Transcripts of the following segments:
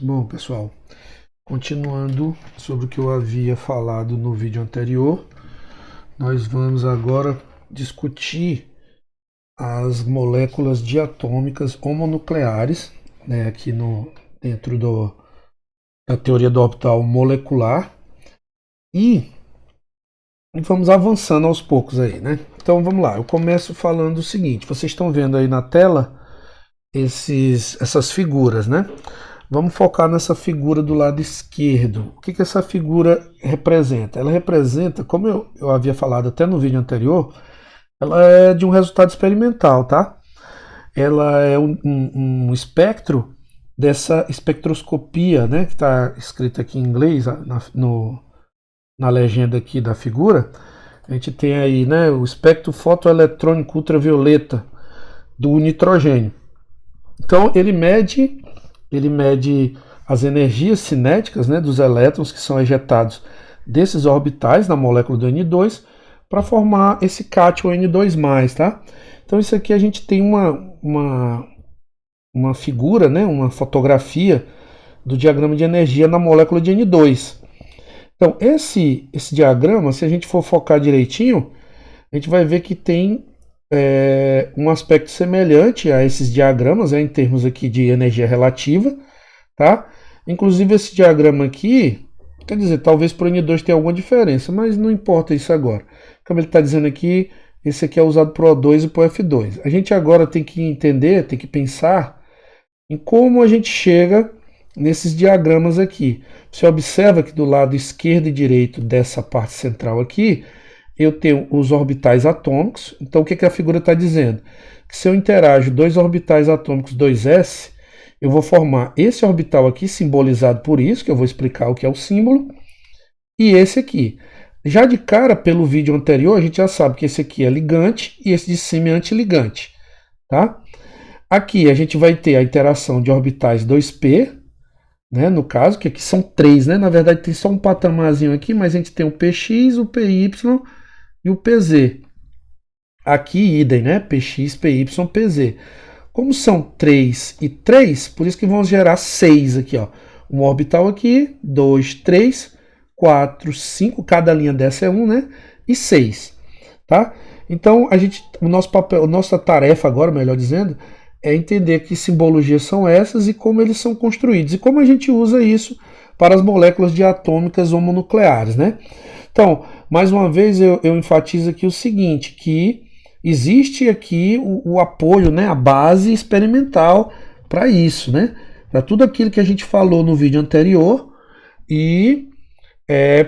Bom, pessoal, continuando sobre o que eu havia falado no vídeo anterior, nós vamos agora discutir as moléculas diatômicas homonucleares, né, aqui dentro da teoria do orbital molecular, e vamos avançando aos poucos aí, né? Então vamos lá, eu começo falando o seguinte: vocês estão vendo aí na tela essas figuras, né? Vamos focar nessa figura do lado esquerdo. O que essa figura representa? Ela representa, como eu havia falado até no vídeo anterior, ela é de um resultado experimental, tá? Ela é um espectro dessa espectroscopia, né? Que está escrito aqui em inglês na legenda aqui da figura. A gente tem aí, né, o espectro fotoeletrônico ultravioleta do nitrogênio. Então ele mede as energias cinéticas, né, dos elétrons que são ejetados desses orbitais na molécula do N2 para formar esse cátion N2+, tá? Então isso aqui a gente tem uma figura, né, uma fotografia do diagrama de energia na molécula de N2. Então esse diagrama, se a gente for focar direitinho, a gente vai ver que tem um aspecto semelhante a esses diagramas, em termos aqui de energia relativa, tá? Inclusive esse diagrama aqui, quer dizer, talvez para o N2 tenha alguma diferença, mas não importa isso agora. Como ele está dizendo aqui, esse aqui é usado para o O2 e para o F2. A gente agora tem que entender, tem que pensar em como a gente chega nesses diagramas aqui. Você observa que do lado esquerdo e direito dessa parte central aqui, eu tenho os orbitais atômicos. Então o que a figura está dizendo? Que se eu interajo dois orbitais atômicos 2s, eu vou formar esse orbital aqui, simbolizado por isso, que eu vou explicar o que é o símbolo, e esse aqui. Já de cara, pelo vídeo anterior, a gente já sabe que esse aqui é ligante e esse de cima é antiligante. Tá? Aqui a gente vai ter a interação de orbitais 2p, né, no caso, que aqui são 3, né? Na verdade tem só um patamarzinho aqui, mas a gente tem o px, o py e o pz. Aqui idem, né? Px, py, pz. Como são 3 e 3, por isso que vão gerar 6 aqui, ó. Um orbital aqui, 2, 3, 4, 5, cada linha dessa é 1, né? E 6, tá? Então, nossa tarefa agora, melhor dizendo, é entender que simbologias são essas e como eles são construídos. E como a gente usa isso para as moléculas diatômicas homonucleares, né? Então, mais uma vez, eu enfatizo aqui o seguinte, que existe aqui o apoio, né, a base experimental para isso, né? Para tudo aquilo que a gente falou no vídeo anterior e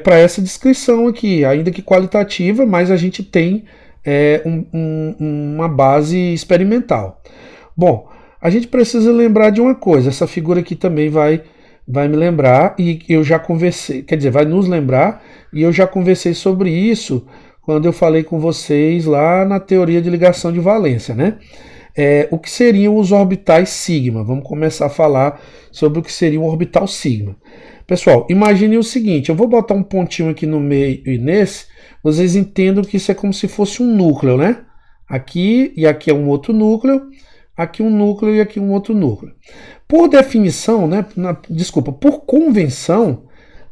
para essa descrição aqui, ainda que qualitativa, mas a gente tem uma base experimental. Bom, a gente precisa lembrar de uma coisa, essa figura aqui também vai me lembrar, e eu já conversei, quer dizer, vai nos lembrar, e eu já conversei sobre isso quando eu falei com vocês lá na teoria de ligação de valência, né? O que seriam os orbitais sigma? Vamos começar a falar sobre o que seria um orbital sigma. Pessoal, imagine o seguinte, eu vou botar um pontinho aqui no meio e nesse, vocês entendam que isso é como se fosse um núcleo, né? Aqui e aqui é um outro núcleo, aqui um núcleo e aqui um outro núcleo. Por definição, né? Por convenção,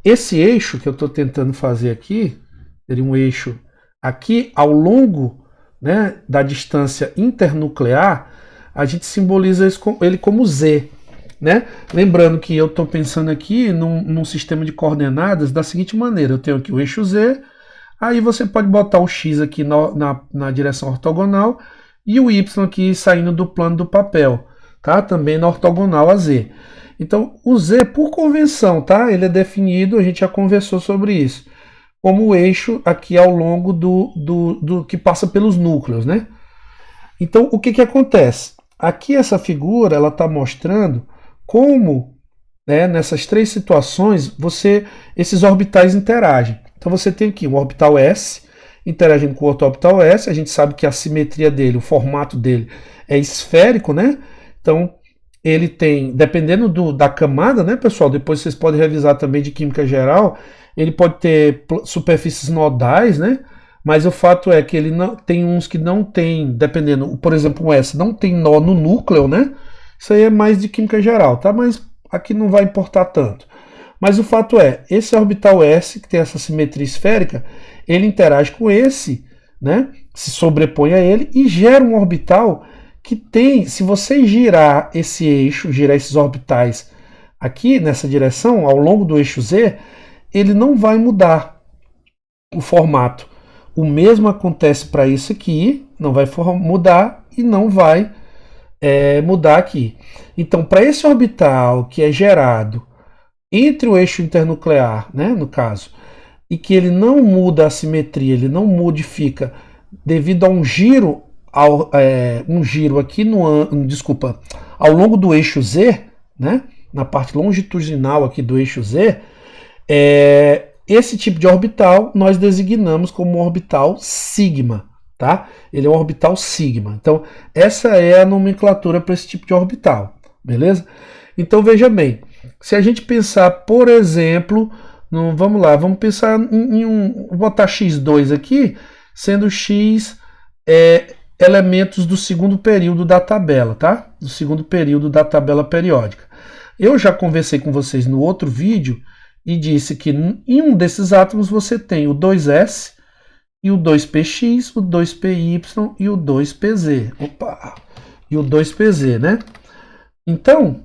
esse eixo que eu estou tentando fazer aqui, seria um eixo aqui ao longo, né, da distância internuclear, a gente simboliza ele como Z. Né? Lembrando que eu estou pensando aqui num sistema de coordenadas da seguinte maneira, eu tenho aqui o eixo Z, aí você pode botar o X aqui na direção ortogonal e o Y aqui saindo do plano do papel, tá? Também na ortogonal a Z. Então o Z, por convenção, tá? Ele é definido, a gente já conversou sobre isso, como o eixo aqui ao longo do que passa pelos núcleos, né? Então o que acontece? Aqui essa figura ela está mostrando como, né, nessas três situações, esses orbitais interagem. Então você tem aqui um orbital S interagindo com o outro orbital S, a gente sabe que a simetria dele, o formato dele é esférico, né? Então ele tem, dependendo da camada, né, pessoal, depois vocês podem revisar também de química geral, ele pode ter superfícies nodais, né? Mas o fato é que ele não tem uns que não tem, dependendo, por exemplo, o S não tem nó no núcleo, né? Isso aí é mais de química geral, tá? Mas aqui não vai importar tanto. Mas o fato é, esse orbital S, que tem essa simetria esférica, ele interage com esse, né, se sobrepõe a ele e gera um orbital que tem, se você girar esse eixo, girar esses orbitais aqui nessa direção, ao longo do eixo Z, ele não vai mudar o formato. O mesmo acontece para isso aqui, não vai mudar e não vai mudar aqui. Então, para esse orbital que é gerado entre o eixo internuclear, né, no caso, e que ele não muda a simetria, ele não modifica devido a um giro, um giro aqui ao longo do eixo Z, né, na parte longitudinal aqui do eixo Z, esse tipo de orbital nós designamos como orbital sigma, tá? Ele é um orbital sigma. Então, essa é a nomenclatura para esse tipo de orbital, beleza? Então, veja bem, se a gente pensar, por exemplo, vamos lá, vamos pensar vou botar x2 aqui, sendo x elementos do segundo período da tabela, tá? Do segundo período da tabela periódica. Eu já conversei com vocês no outro vídeo e disse que em um desses átomos você tem o 2s e o 2px, o 2py e o 2pz. Opa! E o 2pz, né? Então,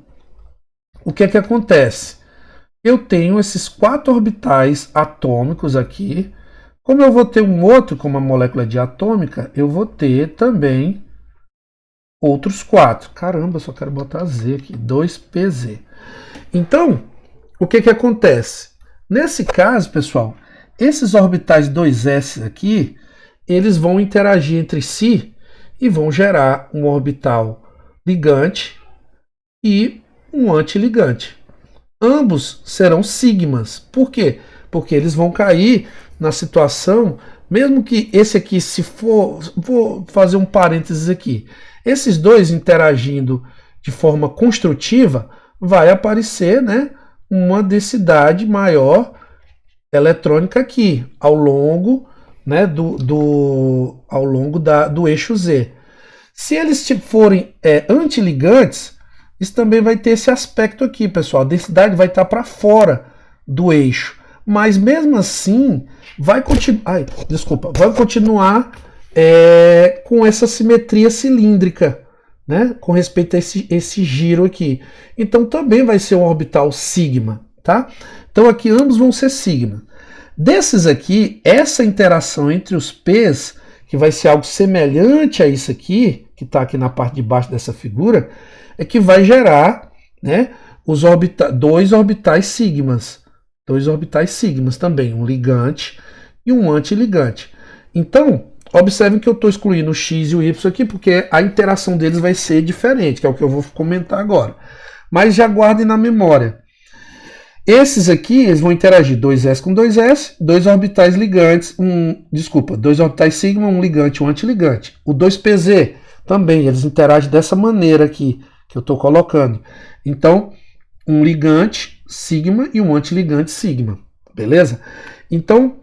o que é que acontece? Eu tenho esses 4 orbitais atômicos aqui. Como eu vou ter um outro, como a molécula diatômica, eu vou ter também outros 4. Caramba, eu só quero botar Z aqui, 2pz. Então, o que que acontece? Nesse caso, pessoal, esses orbitais 2s aqui, eles vão interagir entre si e vão gerar um orbital ligante e um antiligante. Ambos serão sigmas. Por quê? Porque eles vão cair na situação, mesmo que esse aqui, se for, vou fazer um parênteses aqui, esses dois interagindo de forma construtiva, vai aparecer, né, uma densidade maior eletrônica aqui, ao longo, né, ao longo do eixo Z. Se eles forem antiligantes, isso também vai ter esse aspecto aqui, pessoal. A densidade vai estar para fora do eixo. Mas mesmo assim, vai continuar com essa simetria cilíndrica, né, com respeito a esse giro aqui. Então também vai ser um orbital sigma, tá? Então aqui ambos vão ser sigma. Desses aqui, essa interação entre os P's, que vai ser algo semelhante a isso aqui, que está aqui na parte de baixo dessa figura, é que vai gerar, né, dois orbitais sigmas. Dois orbitais sigmas também, um ligante e um antiligante. Então, observem que eu estou excluindo o x e o y aqui, porque a interação deles vai ser diferente, que é o que eu vou comentar agora. Mas já guardem na memória. Esses aqui, eles vão interagir 2s com 2s, dois orbitais ligantes, dois orbitais sigma, um ligante e um antiligante. O 2pz também, eles interagem dessa maneira aqui, que eu estou colocando. Então, um ligante sigma e um antiligante sigma, beleza? Então,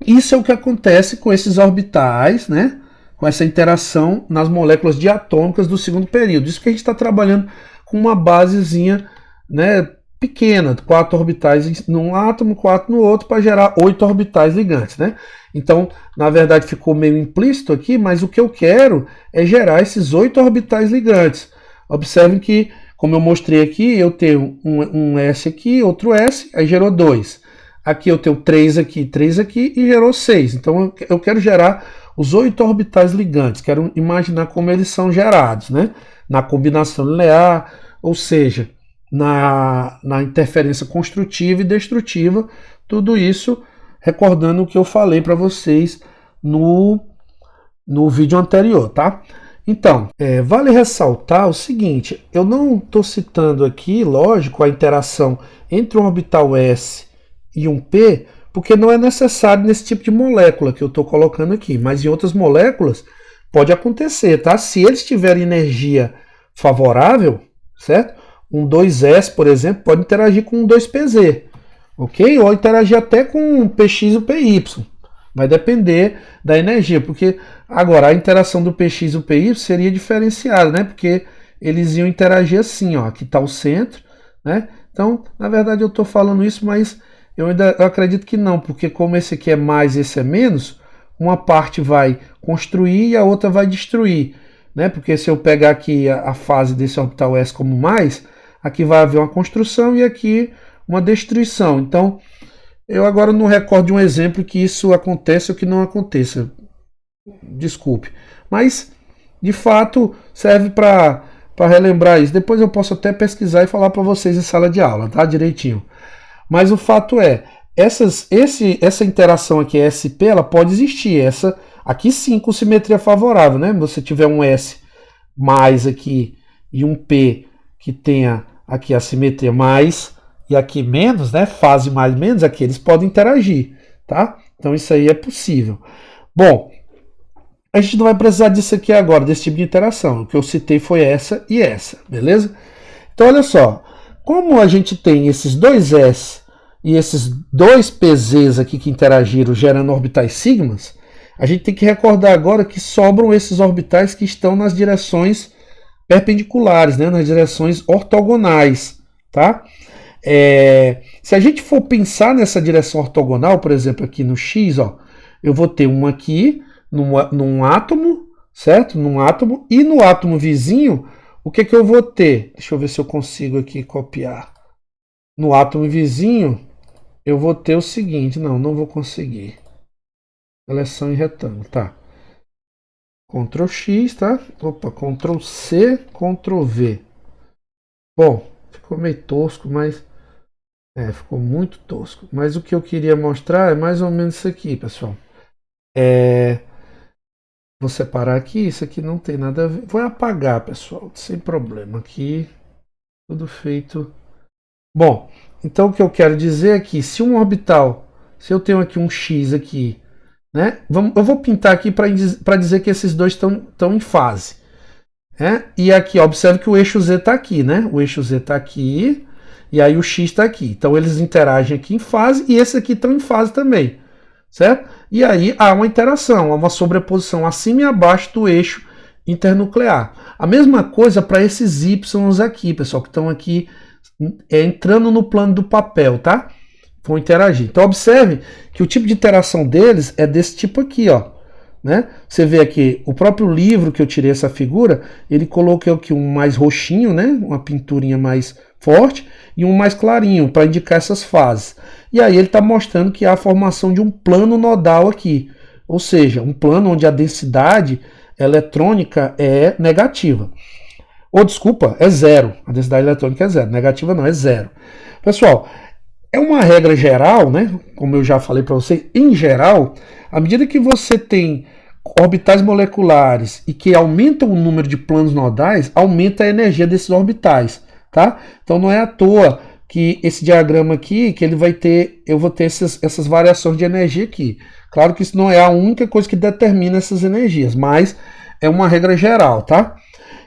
isso é o que acontece com esses orbitais, né? Com essa interação nas moléculas diatômicas do segundo período. Isso que a gente está trabalhando com uma basezinha, né, pequena, 4 orbitais num átomo, 4 no outro, para gerar 8 orbitais ligantes, né? Então, na verdade, ficou meio implícito aqui, mas o que eu quero é gerar esses 8 orbitais ligantes. Observem que, como eu mostrei aqui, eu tenho um S aqui, outro S, aí gerou 2. Aqui eu tenho 3 aqui e gerou 6. Então eu quero gerar os 8 orbitais ligantes. Quero imaginar como eles são gerados, né? Na combinação linear, ou seja, na interferência construtiva e destrutiva. Tudo isso recordando o que eu falei para vocês no vídeo anterior, tá? Então, vale ressaltar o seguinte, eu não estou citando aqui, lógico, a interação entre um orbital S e um P, porque não é necessário nesse tipo de molécula que eu estou colocando aqui, mas em outras moléculas pode acontecer, tá? Se eles tiverem energia favorável, certo? Um 2s, por exemplo, pode interagir com um 2pz, ok? Ou interagir até com um px e o py. Vai depender da energia, porque agora a interação do px e o py seria diferenciada, né? Porque eles iam interagir assim, ó, aqui está o centro, né? Então, na verdade eu estou falando isso, mas eu acredito que não, porque como esse aqui é mais e esse é menos, uma parte vai construir e a outra vai destruir, né? Porque se eu pegar aqui a fase desse orbital S como mais, aqui vai haver uma construção e aqui uma destruição. Então, eu agora não recordo de um exemplo que isso acontece ou que não aconteça. Desculpe. Mas, de fato, serve para relembrar isso. Depois eu posso até pesquisar e falar para vocês em sala de aula, tá? Direitinho. Mas o fato é, essa interação aqui, SP, ela pode existir. Essa aqui sim com simetria favorável, né? Se você tiver um S mais aqui e um P que tenha aqui a simetria mais e aqui menos, né? Fase mais menos, aqui eles podem interagir, tá? Então isso aí é possível. Bom, a gente não vai precisar disso aqui agora, desse tipo de interação. O que eu citei foi essa e essa, beleza? Então olha só, como a gente tem esses dois S e esses dois PZs aqui que interagiram gerando orbitais sigmas, a gente tem que recordar agora que sobram esses orbitais que estão nas direções perpendiculares, né, nas direções ortogonais, tá? Se a gente for pensar nessa direção ortogonal, por exemplo, aqui no X, ó, eu vou ter uma aqui num átomo, certo? Num átomo, e no átomo vizinho, o que eu vou ter? Deixa eu ver se eu consigo aqui copiar. No átomo vizinho, eu vou ter o seguinte, não vou conseguir. Seleção em retângulo, tá? Ctrl X, tá? Opa, Ctrl C, Ctrl V. Bom, ficou meio tosco, mas... ficou muito tosco. Mas o que eu queria mostrar é mais ou menos isso aqui, pessoal. Vou separar aqui, isso aqui não tem nada a ver. Vou apagar, pessoal, sem problema. Aqui, tudo feito. Bom, então o que eu quero dizer é que se um orbital, se eu tenho aqui um X aqui, né? Eu vou pintar aqui para dizer que esses dois estão em fase. Né? E aqui, observe que o eixo Z está aqui, né? O eixo Z está aqui e aí o X está aqui. Então eles interagem aqui em fase e esses aqui estão em fase também. Certo? E aí há uma interação, há uma sobreposição acima e abaixo do eixo internuclear. A mesma coisa para esses Y aqui, pessoal, que estão aqui entrando no plano do papel, tá? Vão interagir. Então observe que o tipo de interação deles é desse tipo aqui, ó. Né? Você vê aqui, o próprio livro que eu tirei essa figura, ele colocou aqui um mais roxinho, né? Uma pinturinha mais forte e um mais clarinho para indicar essas fases. E aí ele está mostrando que há a formação de um plano nodal aqui, ou seja, um plano onde a densidade eletrônica é negativa. Ou desculpa, é zero. A densidade eletrônica é zero. Negativa não, é zero. Pessoal, é uma regra geral, né? Como eu já falei para vocês, em geral, à medida que você tem orbitais moleculares e que aumentam o número de planos nodais, aumenta a energia desses orbitais, tá? Então não é à toa que esse diagrama aqui, que ele vai ter, eu vou ter essas variações de energia aqui. Claro que isso não é a única coisa que determina essas energias, mas é uma regra geral, tá?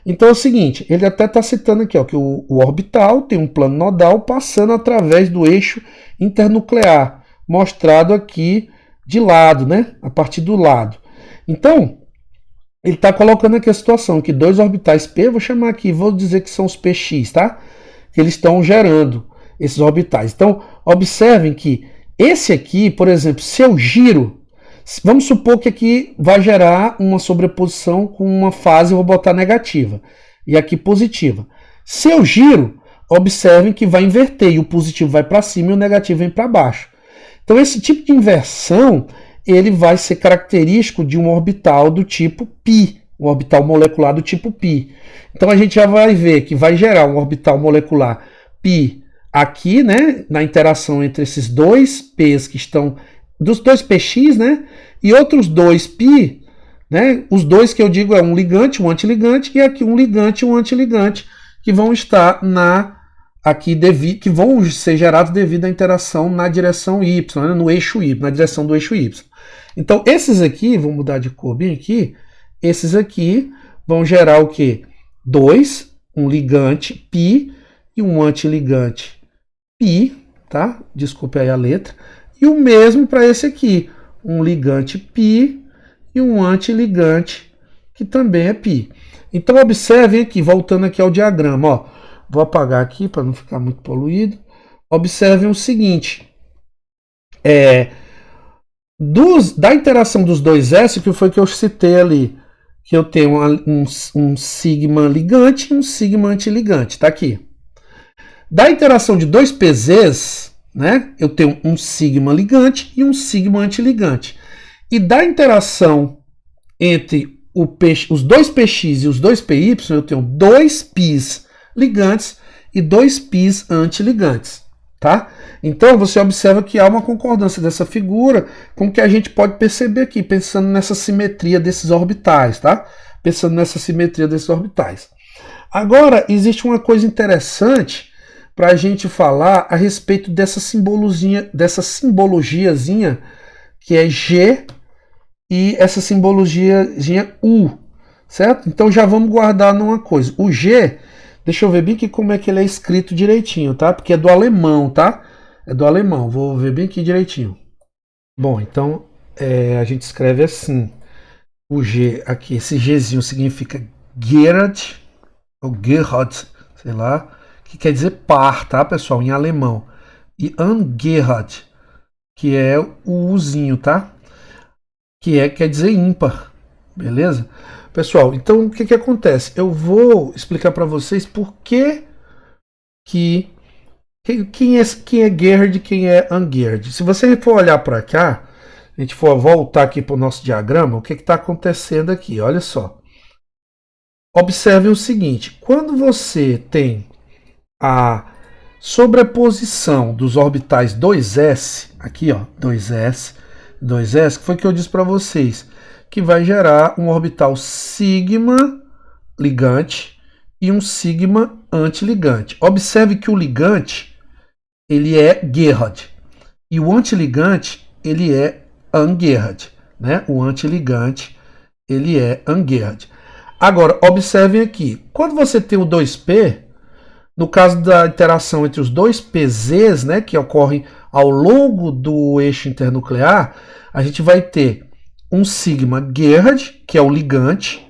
Então é o seguinte, ele até está citando aqui, ó, que o orbital tem um plano nodal passando através do eixo internuclear, mostrado aqui de lado, né? A partir do lado. Então, ele está colocando aqui a situação que dois orbitais P, vou chamar aqui, vou dizer que são os PX, tá? Que eles estão gerando esses orbitais. Então, observem que esse aqui, por exemplo, se eu giro, vamos supor que aqui vai gerar uma sobreposição com uma fase, eu vou botar negativa, e aqui positiva. Se eu giro, observem que vai inverter, e o positivo vai para cima e o negativo vem para baixo. Então esse tipo de inversão, ele vai ser característico de um orbital do tipo π, um orbital molecular do tipo π. Então a gente já vai ver que vai gerar um orbital molecular π aqui, né, na interação entre esses dois p's que estão dos dois px, né? E outros dois π, né? Os dois que eu digo é um ligante, um antiligante, e aqui um ligante e um antiligante, que vão estar que vão ser gerados devido à interação na direção y, né? No eixo y, na direção do eixo y. Então esses aqui, vou mudar de cor bem aqui, esses aqui vão gerar o quê? Um ligante π e um antiligante π, tá? Desculpe aí a letra. E o mesmo para esse aqui, um ligante π e um antiligante que também é π. Então observem aqui, voltando aqui ao diagrama, ó, Vou apagar aqui para não ficar muito poluído. Observem o seguinte. Da interação dos dois S, que foi que eu citei ali, que eu tenho um sigma ligante e um sigma antiligante, tá aqui. Da interação de dois PZs, né, eu tenho um sigma ligante e um sigma antiligante. E da interação entre os dois PX e os dois PY, eu tenho dois Pis ligantes e dois Pis antiligantes. Tá? Então você observa que há uma concordância dessa figura com o que a gente pode perceber aqui, pensando nessa simetria desses orbitais, tá? Pensando nessa simetria desses orbitais. Agora, existe uma coisa interessante para a gente falar a respeito dessa simbologiazinha que é G e essa simbologiazinha U, certo? Então já vamos guardar numa coisa. O G, deixa eu ver bem aqui como é que ele é escrito direitinho, tá? Porque é do alemão, tá? É do alemão. Vou ver bem aqui direitinho. Bom, então a gente escreve assim. O G aqui, esse Gzinho significa Gerhard, ou Gerhard, sei lá, que quer dizer par, tá, pessoal, em alemão. E Angerhard, que é o Uzinho, tá? Quer dizer ímpar, beleza? Pessoal, então o que acontece? Eu vou explicar para vocês por quem é Gerhard e quem é Angerhard. Se você for olhar para cá, a gente for voltar aqui para o nosso diagrama, o que está acontecendo aqui? Olha só. Observem o seguinte, quando você tem a sobreposição dos orbitais 2s, aqui ó, 2s, que foi o que eu disse para vocês, que vai gerar um orbital sigma ligante e um sigma antiligante. Observe que o ligante, ele é Gerhard, e o antiligante, ele é Angerhard, né? O antiligante, ele é Angerhard. Agora, observem aqui, quando você tem o 2p, no caso da interação entre os dois PZs, né, que ocorrem ao longo do eixo internuclear, a gente vai ter um sigma Gerhard, que é o ligante,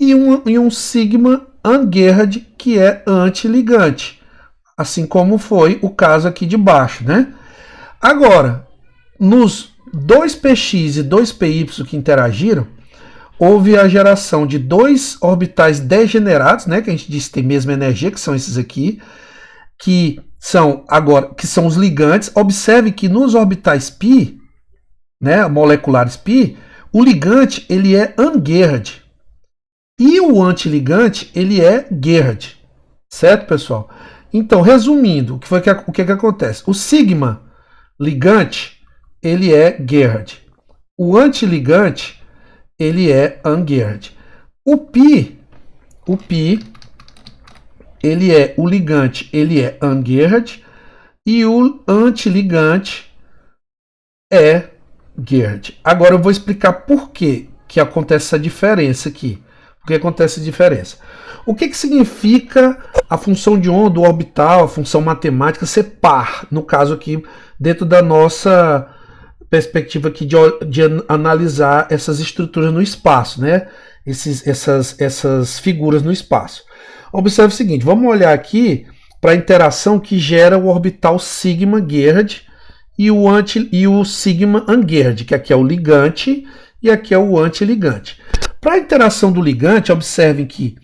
e um sigma Angerhard, que é antiligante, assim como foi o caso aqui de baixo, né? Agora, nos dois PX e dois PY que interagiram, houve a geração de dois orbitais degenerados, né, que a gente disse que tem mesma energia, que são esses aqui, que são os ligantes. Observe que nos orbitais π, né, moleculares π, o ligante ele é Angerhard e o antiligante ele é Gerhard, certo, pessoal? Então, resumindo, o que acontece? O sigma ligante ele é Gerhard, o antiligante ele é Angerhard. O π, ele é o ligante, ele é Angerhard e o antiligante é Gerhard. Agora eu vou explicar por que acontece essa diferença aqui. Por que acontece essa diferença? O que significa a função de onda, o orbital, a função matemática ser par, no caso aqui, dentro da nossa perspectiva aqui de analisar essas estruturas no espaço, né? Essas figuras no espaço. Observe o seguinte, vamos olhar aqui para a interação que gera o orbital sigma Gerhard e o sigma Angerhard, que aqui é o ligante e aqui é o antiligante. Para a interação do ligante, observem que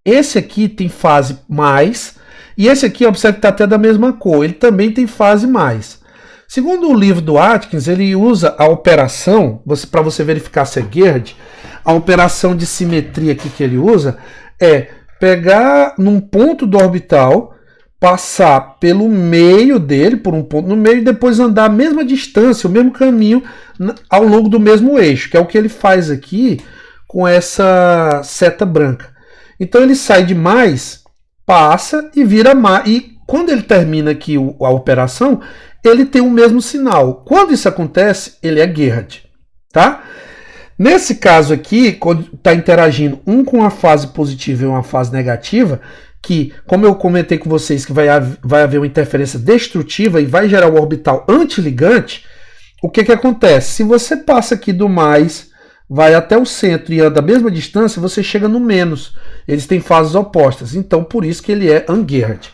esse aqui tem fase mais e esse aqui, observe que está até da mesma cor, ele também tem fase mais. Segundo o livro do Atkins, ele usa a operação, para você verificar se é Gerhard, a operação de simetria aqui que ele usa é pegar num ponto do orbital, passar pelo meio dele, por um ponto no meio, e depois andar a mesma distância, o mesmo caminho ao longo do mesmo eixo, que é o que ele faz aqui com essa seta branca. Então ele sai de mais, passa e vira mais, e quando ele termina aqui a operação, ele tem o mesmo sinal. Quando isso acontece, ele é Gerhard, tá? Nesse caso aqui, quando está interagindo um com a fase positiva e uma fase negativa, que, como eu comentei com vocês, que vai haver uma interferência destrutiva e vai gerar o orbital antiligante, o que acontece? Se você passa aqui do mais, vai até o centro e anda a mesma distância, você chega no menos. Eles têm fases opostas, então por isso que ele é ungeared.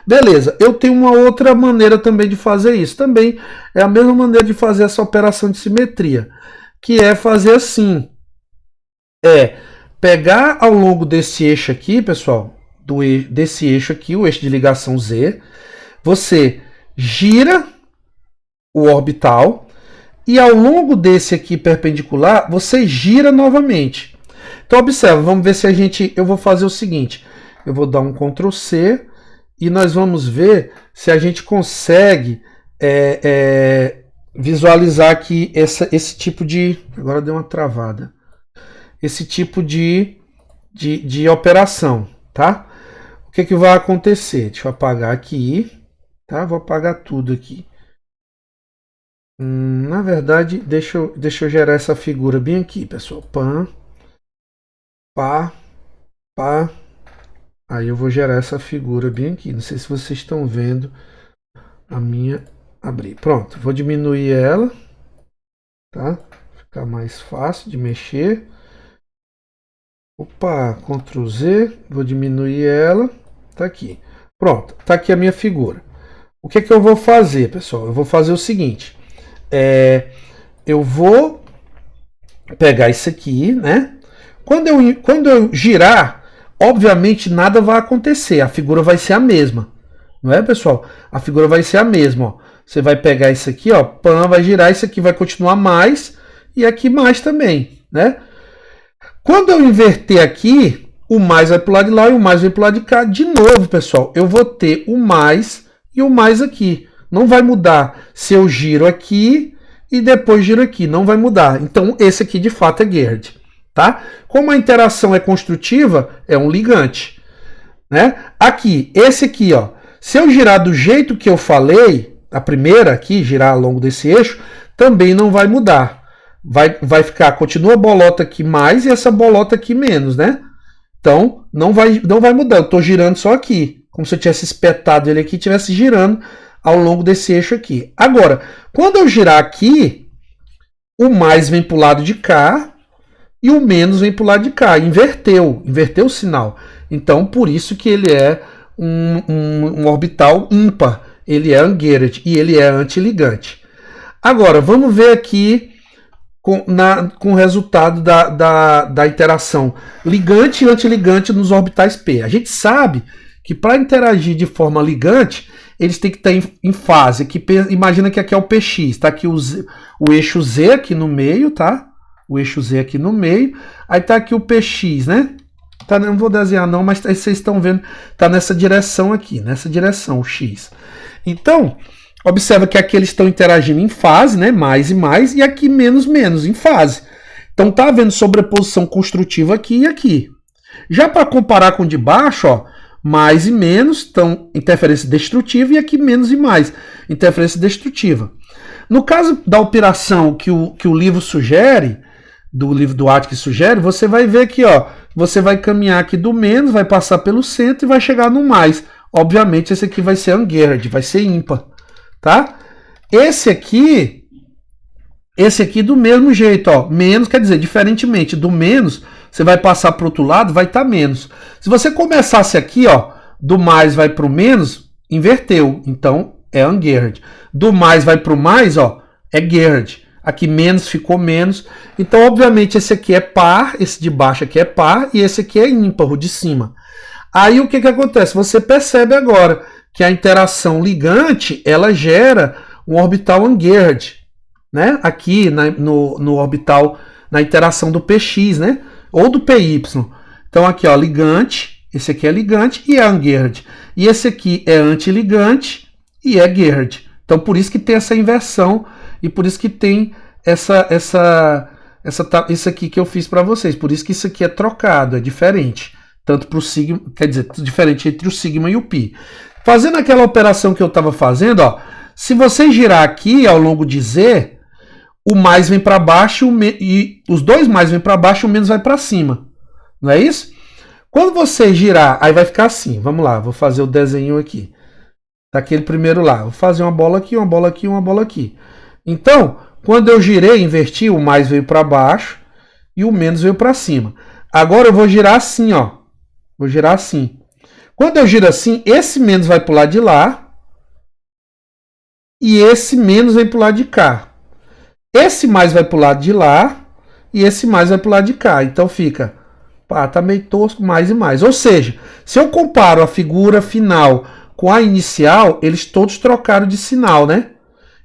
Beleza, eu tenho uma outra maneira também de fazer isso. Também é a mesma maneira de fazer essa operação de simetria, que é fazer assim. É pegar ao longo desse eixo aqui, pessoal, desse eixo aqui, o eixo de ligação Z, você gira o orbital e ao longo desse aqui perpendicular, você gira novamente. Então observa, vamos ver se eu vou fazer o seguinte, eu vou dar um Ctrl C e nós vamos ver se a gente consegue visualizar aqui esse tipo de... Agora deu uma travada. Esse tipo de operação, tá? O que vai acontecer? Deixa eu apagar aqui, tá? Vou apagar tudo aqui. Na verdade, deixa eu gerar essa figura bem aqui, pessoal. Pá, pá, pá. Aí eu vou gerar essa figura bem aqui. Não sei se vocês estão vendo a minha abrir. Pronto, vou diminuir ela, tá? Ficar mais fácil de mexer. Opa, Ctrl Z, vou diminuir ela. Tá aqui. Pronto, tá aqui a minha figura. O que eu vou fazer, pessoal? Eu vou fazer o seguinte. Eu vou pegar isso aqui, né? Quando eu girar, obviamente nada vai acontecer, a figura vai ser a mesma, não é, pessoal? A figura vai ser a mesma, ó. Você vai pegar isso aqui, ó, pan, vai girar, isso aqui vai continuar mais e aqui mais também, né? Quando eu inverter aqui, o mais vai para o lado de lá e o mais vai para o lado de cá. De novo, pessoal, eu vou ter o mais e o mais aqui. Não vai mudar se eu giro aqui e depois giro aqui, não vai mudar. Então esse aqui de fato é Geared. Tá? Como a interação é construtiva, é um ligante, né? Aqui, esse aqui, ó, se eu girar do jeito que eu falei, a primeira aqui, girar ao longo desse eixo, também não vai mudar. Vai ficar, continua a bolota aqui mais e essa bolota aqui menos, né? Então, não vai mudar. Eu estou girando só aqui, como se eu tivesse espetado ele aqui e estivesse girando ao longo desse eixo aqui. Agora, quando eu girar aqui, o mais vem para o lado de cá, e o menos vem para o lado de cá. Inverteu o sinal. Então, por isso que ele é um orbital ímpar. Ele é ungeared e ele é antiligante. Agora, vamos ver aqui com o resultado da interação ligante e antiligante nos orbitais P. A gente sabe que para interagir de forma ligante, eles têm que estar em fase. Imagina que aqui é o PX. Está aqui o eixo Z aqui no meio, tá? O eixo Z aqui no meio, aí tá aqui o PX, né? Tá, não vou desenhar não, mas vocês estão vendo, tá nessa direção aqui, nessa direção, o X. Então, observa que aqui eles estão interagindo em fase, né? Mais e mais, e aqui menos, menos, em fase. Então tá havendo sobreposição construtiva aqui e aqui. Já para comparar com o de baixo, ó, mais e menos, estão interferência destrutiva, e aqui menos e mais, interferência destrutiva. No caso da operação que o livro sugere, do livro do Atkin sugere, você vai ver aqui, ó, você vai caminhar aqui do menos, vai passar pelo centro e vai chegar no mais. Obviamente esse aqui vai ser ungeared, vai ser ímpar, tá? Esse aqui do mesmo jeito, ó, menos, quer dizer, diferentemente do menos, você vai passar para o outro lado, vai estar menos. Se você começasse aqui, ó, do mais vai para o menos, inverteu, então é ungeared. Do mais vai para o mais, ó, é geared. Aqui menos ficou menos. Então, obviamente, esse aqui é par, esse de baixo aqui é par, e esse aqui é ímpar, o de cima. Aí, o que acontece? Você percebe agora que a interação ligante, ela gera um orbital ungeared, né? Aqui no orbital, na interação do PX, né? Ou do PY. Então, aqui, ó, ligante, esse aqui é ligante e é ungeared. E esse aqui é antiligante e é geared. Então, por isso que tem essa inversão e por isso que tem isso aqui que eu fiz para vocês. Por isso que isso aqui é trocado, é diferente. Tanto para o sigma, quer dizer, diferente entre o sigma e o π. Fazendo aquela operação que eu estava fazendo, ó, se você girar aqui ao longo de Z, o mais vem para baixo e os dois mais vêm para baixo e o menos vai para cima. Não é isso? Quando você girar, aí vai ficar assim. Vamos lá, vou fazer o desenho aqui. Daquele primeiro lá. Vou fazer uma bola aqui, uma bola aqui, uma bola aqui. Então, quando eu girei, inverti, o mais veio para baixo e o menos veio para cima. Agora eu vou girar assim, ó. Vou girar assim. Quando eu giro assim, esse menos vai para o lado de lá e esse menos vem para o lado de cá. Esse mais vai para o lado de lá e esse mais vai para o lado de cá. Então fica, pá, tá meio tosco, mais e mais. Ou seja, se eu comparo a figura final com a inicial, eles todos trocaram de sinal, né?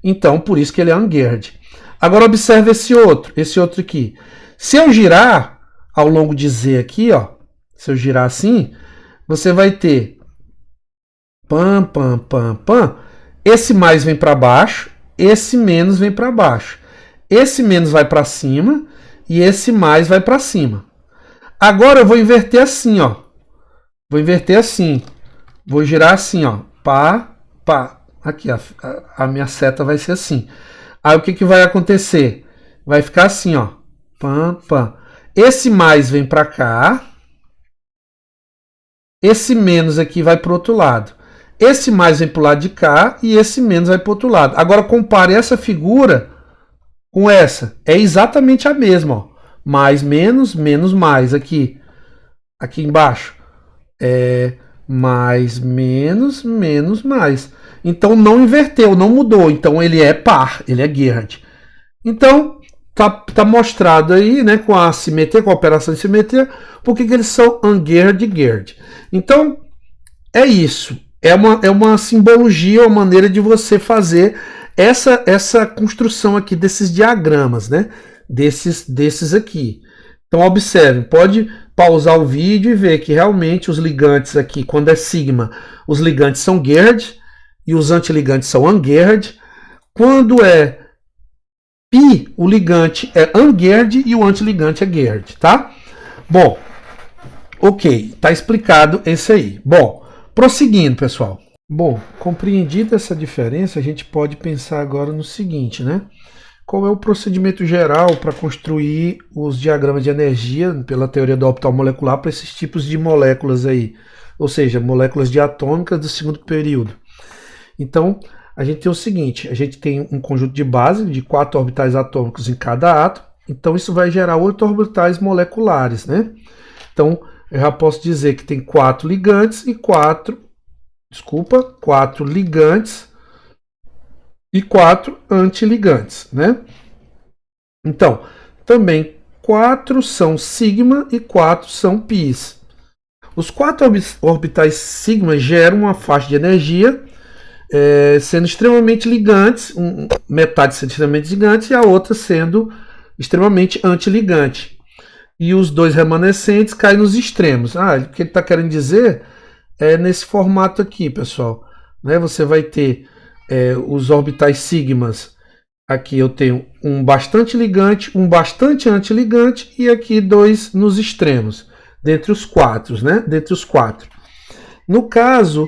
Então, por isso que ele é Ungeared. Agora observe esse outro aqui. Se eu girar ao longo de Z aqui, ó, se eu girar assim, você vai ter pam, pam, pam, pam. Esse mais vem para baixo, esse menos vem para baixo. Esse menos vai para cima e esse mais vai para cima. Agora eu vou inverter assim, ó. Vou inverter assim. Vou girar assim, ó. Pá, pá. Aqui, a minha seta vai ser assim. Aí o que, que vai acontecer? Vai ficar assim, ó. Pam, pam. Esse mais vem para cá. Esse menos aqui vai para o outro lado. Esse mais vem para o lado de cá e esse menos vai para o outro lado. Agora compare essa figura com essa. É exatamente a mesma, ó. Mais, menos, menos, mais. Aqui embaixo. É mais, menos, menos, mais. Então não inverteu, não mudou. Então ele é par, ele é Geared. Então tá mostrado aí, né, com a simetria, com a operação de simetria, porque que eles são Ungeared e Geared. Então é isso. É uma simbologia, uma maneira de você fazer essa construção aqui desses diagramas, né? Desses aqui. Então observem, pode pausar o vídeo e ver que realmente os ligantes aqui, quando é sigma, os ligantes são Geared e os antiligantes são Ungeared. Quando é pi, o ligante é Ungeared e o antiligante é Geared, tá? Bom, ok, tá explicado esse aí. Bom, prosseguindo, pessoal. Bom, compreendida essa diferença, a gente pode pensar agora no seguinte, né? Qual é o procedimento geral para construir os diagramas de energia pela teoria do orbital molecular para esses tipos de moléculas aí? Ou seja, moléculas diatômicas do segundo período. Então, a gente tem o seguinte, a gente tem um conjunto de base de 4 orbitais atômicos em cada átomo, então isso vai gerar 8 orbitais moleculares, né? Então, eu já posso dizer que tem 4 ligantes e 4 ligantes e 4 antiligantes, né? Então, também 4 são sigma e 4 são pis. Os 4 orbitais sigma geram uma faixa de energia sendo extremamente ligantes, metade sendo extremamente ligante e a outra sendo extremamente antiligante. E os dois remanescentes caem nos extremos. O que ele está querendo dizer é nesse formato aqui, pessoal. Né? Você vai ter os orbitais sigmas. Aqui eu tenho um bastante ligante, um bastante antiligante e aqui 2 nos extremos, dentre os 4, né? Dentre os 4. No caso,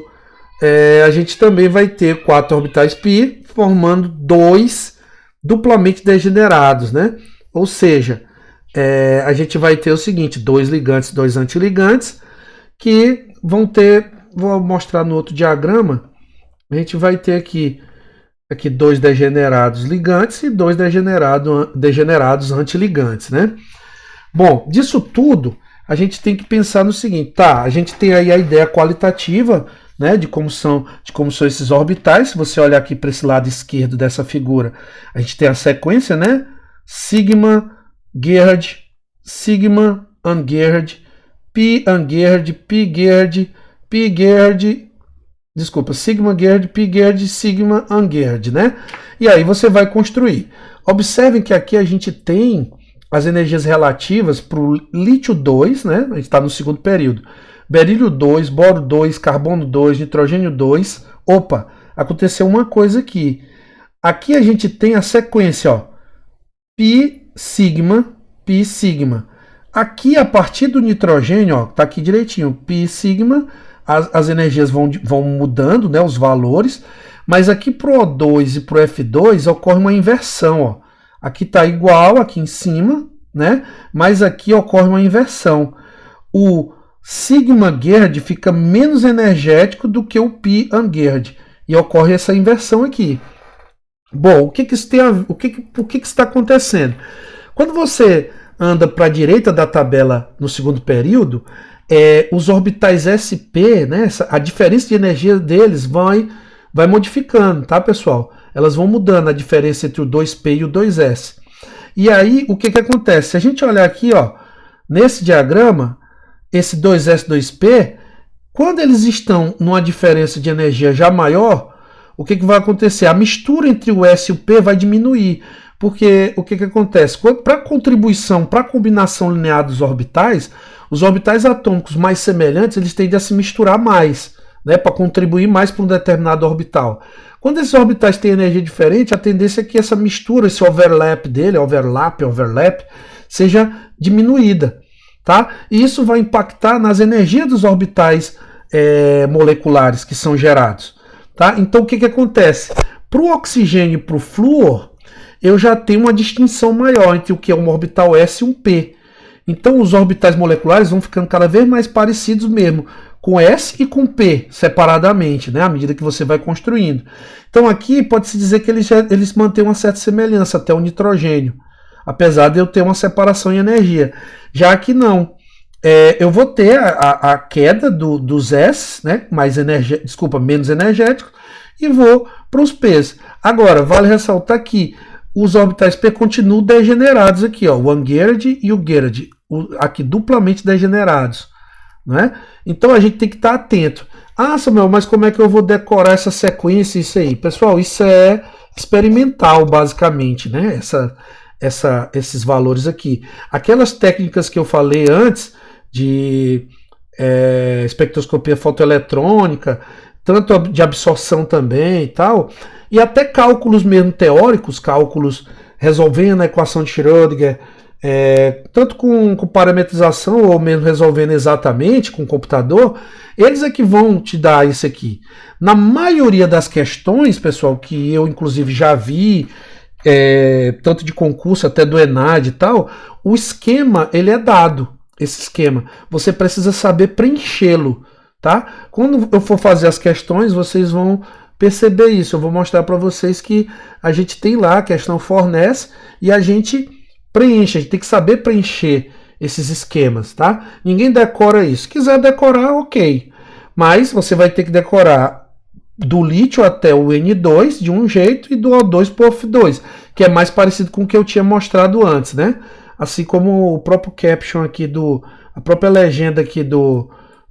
a gente também vai ter 4 orbitais π, formando 2 duplamente degenerados, né? Ou seja, a gente vai ter o seguinte, 2 ligantes, 2 antiligantes, que vão ter, vou mostrar no outro diagrama, a gente vai ter aqui 2 degenerados ligantes e 2 degenerados antiligantes, né? Bom, disso tudo, a gente tem que pensar no seguinte, a gente tem aí a ideia qualitativa, né, de como são esses orbitais. Se você olhar aqui para esse lado esquerdo dessa figura, a gente tem a sequência, né? Sigma, Geared, Sigma, Ungeared, Pi Ungeared, Pi Geared, Pi Geared, desculpa, Sigma Geared, Pi Geared, Sigma Ungeared, né? E aí você vai construir. Observem que aqui a gente tem as energias relativas para o lítio 2, né? A gente está no segundo período. Berílio 2, boro 2, carbono 2, nitrogênio 2. Opa, aconteceu uma coisa aqui. Aqui a gente tem a sequência, ó. Pi, sigma, pi, sigma. Aqui, a partir do nitrogênio, ó, tá aqui direitinho, pi, sigma, as energias vão mudando, né, os valores, mas aqui pro O2 e pro F2 ocorre uma inversão, ó. Aqui tá igual, aqui em cima, né, mas aqui ocorre uma inversão. O sigma Geared fica menos energético do que o pi Ungeared, e ocorre essa inversão aqui. Bom, o que está acontecendo? Quando você anda para a direita da tabela no segundo período, os orbitais sp, né, a diferença de energia deles vai modificando, tá, pessoal? Elas vão mudando a diferença entre o 2p e o 2s. E aí, o que acontece? Se a gente olhar aqui, ó, nesse diagrama, esse 2s, 2p, quando eles estão numa diferença de energia já maior, o que vai acontecer? A mistura entre o s e o p vai diminuir. Porque o que acontece? Para contribuição, para a combinação linear dos orbitais, os orbitais atômicos mais semelhantes, eles tendem a se misturar mais, né, para contribuir mais para um determinado orbital. Quando esses orbitais têm energia diferente, a tendência é que essa mistura, esse overlap dele, overlap, seja diminuída. Tá? E isso vai impactar nas energias dos orbitais moleculares que são gerados. Tá? Então o que acontece? Para o oxigênio e para o flúor, eu já tenho uma distinção maior entre o que é um orbital S e um P. Então os orbitais moleculares vão ficando cada vez mais parecidos mesmo, com S e com P, separadamente, né, à medida que você vai construindo. Então aqui pode-se dizer que eles mantêm uma certa semelhança até o nitrogênio, apesar de eu ter uma separação em energia. Já aqui não. Eu vou ter a queda dos S, né, menos energéticos, e vou para os P's. Agora, vale ressaltar que os orbitais P continuam degenerados aqui, ó, o Ungeared e o Geared, aqui duplamente degenerados, né? Então a gente tem que estar atento. Ah, Samuel, mas como é que eu vou decorar essa sequência, isso aí? Pessoal, isso é experimental, basicamente, né? Esses valores aqui. Aquelas técnicas que eu falei antes, de espectroscopia fotoeletrônica, tanto de absorção também e tal, e até cálculos mesmo teóricos, cálculos resolvendo a equação de Schrödinger, tanto com parametrização ou mesmo resolvendo exatamente com o computador, eles é que vão te dar isso aqui. Na maioria das questões, pessoal, que eu inclusive já vi, tanto de concurso até do ENAD e tal, o esquema ele é dado, esse esquema. Você precisa saber preenchê-lo. Tá? Quando eu for fazer as questões, vocês vão perceber isso. Eu vou mostrar para vocês que a gente tem lá, a questão fornece e a gente preenche. A gente tem que saber preencher esses esquemas, tá? Ninguém decora isso. Se quiser decorar, ok. Mas você vai ter que decorar do lítio até o N2 de um jeito e do O2 para o F2, que é mais parecido com o que eu tinha mostrado antes, né? Assim como o próprio caption aqui a própria legenda aqui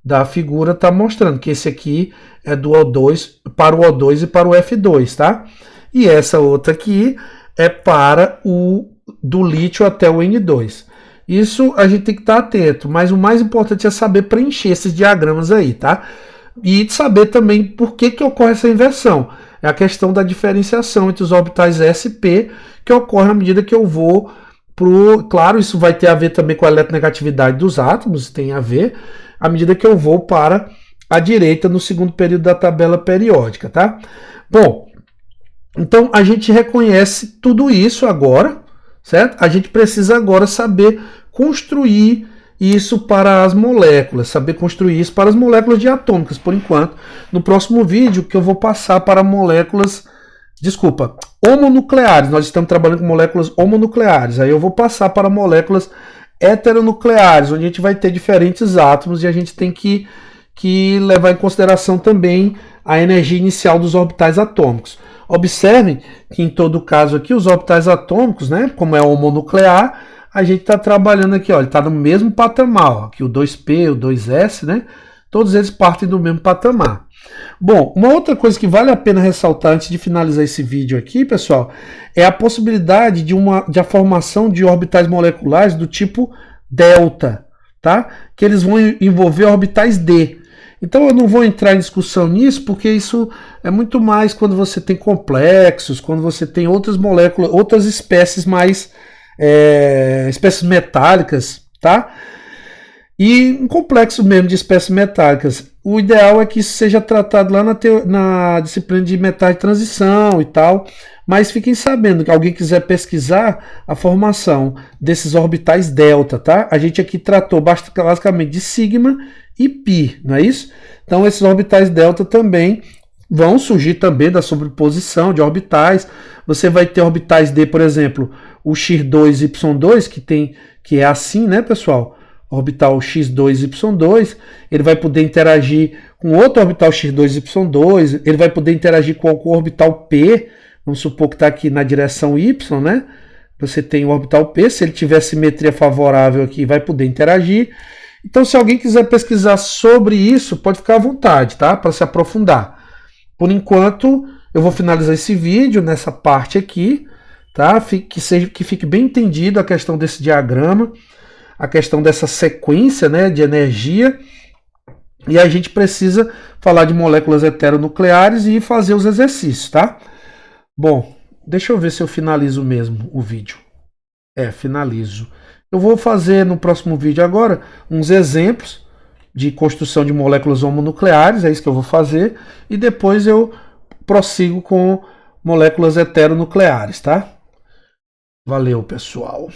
da figura está mostrando que esse aqui é do O2 para o O2 e para o F2, tá? E essa outra aqui é para o do lítio até o N2. Isso a gente tem que estar atento, mas o mais importante é saber preencher esses diagramas aí, tá? E saber também por que ocorre essa inversão. É a questão da diferenciação entre os orbitais S e P, que ocorre à medida que eu vou claro, isso vai ter a ver também com a eletronegatividade dos átomos, tem a ver, à medida que eu vou para a direita no segundo período da tabela periódica, tá? Bom, então a gente reconhece tudo isso agora, certo? A gente precisa agora saber construir isso para as moléculas, saber construir isso para as moléculas diatômicas, por enquanto. No próximo vídeo que eu vou passar para moléculas, homonucleares. Nós estamos trabalhando com moléculas homonucleares. Aí eu vou passar para moléculas heteronucleares, onde a gente vai ter diferentes átomos e a gente tem que levar em consideração também a energia inicial dos orbitais atômicos. Observem que em todo caso aqui os orbitais atômicos, né, como é homonuclear, a gente está trabalhando aqui, ó, ele está no mesmo patamar, ó, aqui o 2p, o 2s, né, todos eles partem do mesmo patamar. Bom, uma outra coisa que vale a pena ressaltar antes de finalizar esse vídeo aqui, pessoal, é a possibilidade de a formação de orbitais moleculares do tipo delta, tá? Que eles vão envolver orbitais d. Então eu não vou entrar em discussão nisso, porque isso é muito mais quando você tem complexos, quando você tem outras moléculas, outras espécies mais espécies metálicas, tá? E um complexo mesmo de espécies metálicas. O ideal é que isso seja tratado lá na disciplina de metais de transição e tal, mas fiquem sabendo que alguém quiser pesquisar a formação desses orbitais delta, tá? A gente aqui tratou basicamente de sigma e pi, não é isso? Então esses orbitais delta também vão surgir também da sobreposição de orbitais. Você vai ter orbitais D, por exemplo, o X2, Y2, que é assim, né, pessoal? orbital X2Y2, ele vai poder interagir com outro orbital X2Y2, ele vai poder interagir com o orbital P, vamos supor que está aqui na direção Y, né? Você tem o orbital P, se ele tiver simetria favorável aqui, vai poder interagir. Então, se alguém quiser pesquisar sobre isso, pode ficar à vontade, tá? Para se aprofundar. Por enquanto, eu vou finalizar esse vídeo nessa parte aqui, tá? Que fique bem entendido a questão desse diagrama, a questão dessa sequência, né, de energia. E a gente precisa falar de moléculas heteronucleares e fazer os exercícios, tá? Bom, deixa eu ver se eu finalizo mesmo o vídeo. Finalizo. Eu vou fazer no próximo vídeo agora uns exemplos de construção de moléculas homonucleares, é isso que eu vou fazer, e depois eu prossigo com moléculas heteronucleares, tá? Valeu, pessoal!